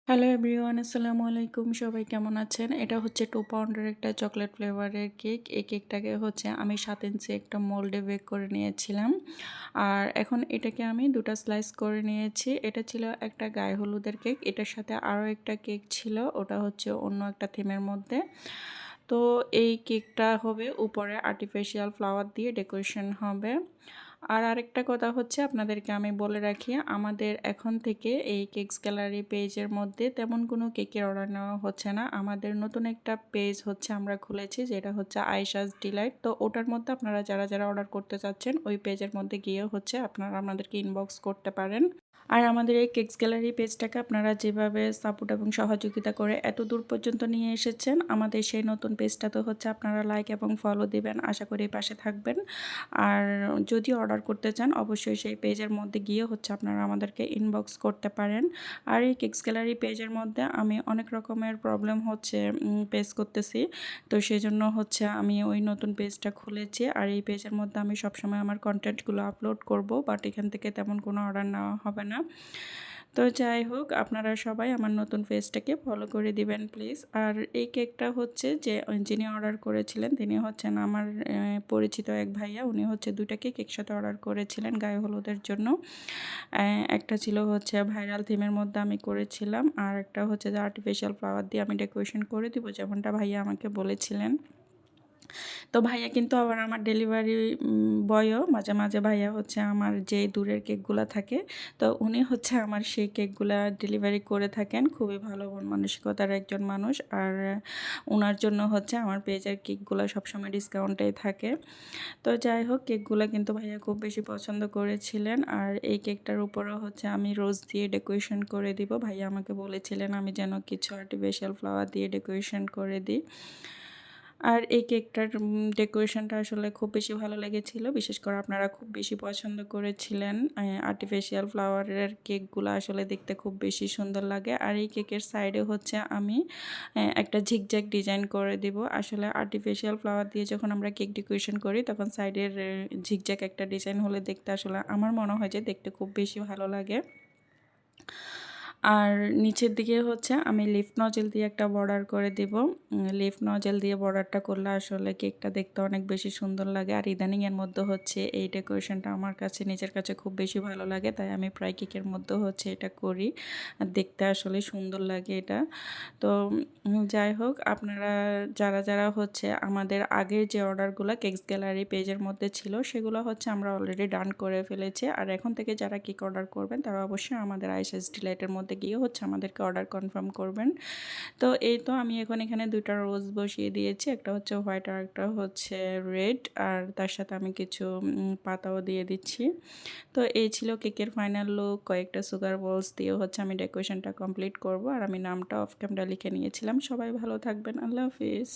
Hello everyone, আসসালামু আলাইকুম। সবাই কেমন আছেন? এটা হচ্ছে 2 পাউন্ডের একটা চকলেট ফ্লেভারের কেক। এই কেকটাকে হচ্ছে আমি 7 ইঞ্চি একটা মোল্ডে বেক করে নিয়েছিলাম। আর এখন এটাকে আমি 2টা স্লাইস করে নিয়েছি। এটা ছিল একটা গায়ে হলুদের কেক। এটার সাথে আরও একটা কেক ছিল, ওটা হচ্ছে অন্য একটা থিমের মধ্যে। তো এই কেকটা হবে উপরে আর্টিফিশিয়াল ফ্লাওয়ার দিয়ে ডেকোরেশন হবে। আর আরেকটা কথা হচ্ছে, আপনাদেরকে আমি বলে রাখি, আমাদের এখন থেকে এই কেকস গ্যালারি পেজের মধ্যে তেমন কোনো কেকের অর্ডার নেওয়া হচ্ছে না। আমাদের নতুন একটা পেজ হচ্ছে আমরা খুলেছি, যেটা হচ্ছে আয়েশাস ডিলাইট। তো ওটার মধ্যে আপনারা যারা অর্ডার করতে চাচ্ছেন ওই পেজের মধ্যে গিয়ে হচ্ছে আপনারা আমাদেরকে ইনবক্স করতে পারেন। আর আমাদের এই কেকস গ্যালারি পেজটাকে আপনারা যেভাবে সাপোর্ট এবং সহযোগিতা করে এত দূর পর্যন্ত নিয়ে এসেছেন, আমাদের সেই নতুন পেজটা তো হচ্ছে আপনারা লাইক এবং ফলো দিবেন। আশা করি পাশে থাকবেন। আর যদি অর্ডার করতে চান অবশ্যই সেই পেজের মধ্যে গিয়ে হচ্ছে আপনারা আমাদেরকে ইনবক্স করতে পারেন। আর এই কেকস গ্যালারি পেজের মধ্যে আমি অনেক রকমের প্রবলেম হচ্ছে ফেস করতেছি। তো সেই জন্য হচ্ছে আমি ওই নতুন পেজটা খুলেছি। আর এই পেজের মধ্যে আমি সবসময় আমার কন্টেন্টগুলো আপলোড করব, বাট এখান থেকে তেমন কোনো অর্ডার নেওয়া হবে না। তো যাই হোক, আপনারা সবাই আমার নতুন পেজটাকে ফলো করে দিবেন প্লিজ। আর এই কেকটা হচ্ছে যিনি অর্ডার করেছিলেন তিনি হচ্ছেন আমার পরিচিত এক ভাইয়া। উনি হচ্ছে 2টা কেক একসাথে অর্ডার করেছিলেন গায়ে হলুদের জন্য। একটা ছিল হচ্ছে ভাইরাল থিমের মধ্যে আমি করেছিলাম, আর একটা হচ্ছে যে আর্টিফিশিয়াল ফ্লাওয়ার দিয়ে আমি ডেকোরেশন করে দিব, যেমনটা ভাইয়া আমাকে বলেছিলেন। তো ভাইয়া কিন্তু আবার আমার ডেলিভারি বয়ও মাঝে মাঝে ভাইয়া হচ্ছে আমার যে দূরের কেকগুলো থাকে, তো উনি হচ্ছে আমার সেই কেকগুলা ডেলিভারি করে থাকেন। খুবই ভালো মন মানসিকতার একজন মানুষ। আর ওনার জন্য হচ্ছে আমার পেজের কেকগুলো সবসময় ডিসকাউন্টেই থাকে। তো যাই হোক, কেকগুলো কিন্তু ভাইয়া খুব বেশি পছন্দ করেছিলেন। আর এই কেকটার উপরেও হচ্ছে আমি রোজ দিয়ে ডেকোরেশন করে দিব। ভাইয়া আমাকে বলেছিলেন আমি যেন কিছু আর্টিফিশিয়াল ফ্লাওয়ার দিয়ে ডেকোরেশন করে দিই। আর এই কেকটার ডেকোরেশনটা আসলে খুব বেশি ভালো লেগেছিল। বিশেষ করে আপনারা খুব বেশি পছন্দ করেছিলেন। আর্টিফিশিয়াল ফ্লাওয়ারের কেকগুলো আসলে দেখতে খুব বেশি সুন্দর লাগে। আর এই কেকের সাইডে হচ্ছে আমি একটা ঝিকঝ্যাক ডিজাইন করে দিব। আসলে আর্টিফিশিয়াল ফ্লাওয়ার দিয়ে যখন আমরা কেক ডেকোরেশন করি তখন সাইডের ঝিকঝ্যাক একটা ডিজাইন হলে দেখতে আসলে আমার মনে হয় যে দেখতে খুব বেশি ভালো লাগে। আর নিচের দিকে হচ্ছে আমি লিফ নজেল দিয়ে একটা বর্ডার করে দিব। লিফ নজেল দিয়ে বর্ডারটা করলে আসলে কেকটা দেখতে অনেক বেশি সুন্দর লাগে। আর ইদানিংয়ের মধ্যে হচ্ছে এই ডেকোরেশনটা আমার কাছে নিজের কাছে খুব বেশি ভালো লাগে, তাই আমি প্রায় কেকের মধ্যে হচ্ছে এটা করি। আর দেখতে আসলে সুন্দর লাগে এটা। তো যাই হোক, আপনারা যারা হচ্ছে আমাদের আগের যে অর্ডারগুলো কেকস গ্যালারি পেজের মধ্যে ছিল সেগুলো হচ্ছে আমরা অলরেডি ডান করে ফেলেছি। আর এখন থেকে যারা কেক অর্ডার করবেন তারা অবশ্যই আমাদের আয়েশাস ডিলাইটের মধ্যে গিয়ে হচ্ছে আমাদেরকে অর্ডার কনফার্ম করবেন। তো এই তো আমি এখন এখানে 2টা রোজ বসিয়ে দিয়েছি, একটা হচ্ছে হোয়াইট আর একটা হচ্ছে রেড। আর তার সাথে আমি কিছু পাতাও দিয়ে দিচ্ছি। তো এই ছিল কেকের ফাইনাল লুক। কয়েকটা সুগার বলস দিয়ে হচ্ছে আমি ডেকোরেশনটা কমপ্লিট করব। আর আমি নামটা অফ ক্যামেরা লিখে নিয়েছিলাম। সবাই ভালো থাকবেন। আল্লাহ হাফিজ।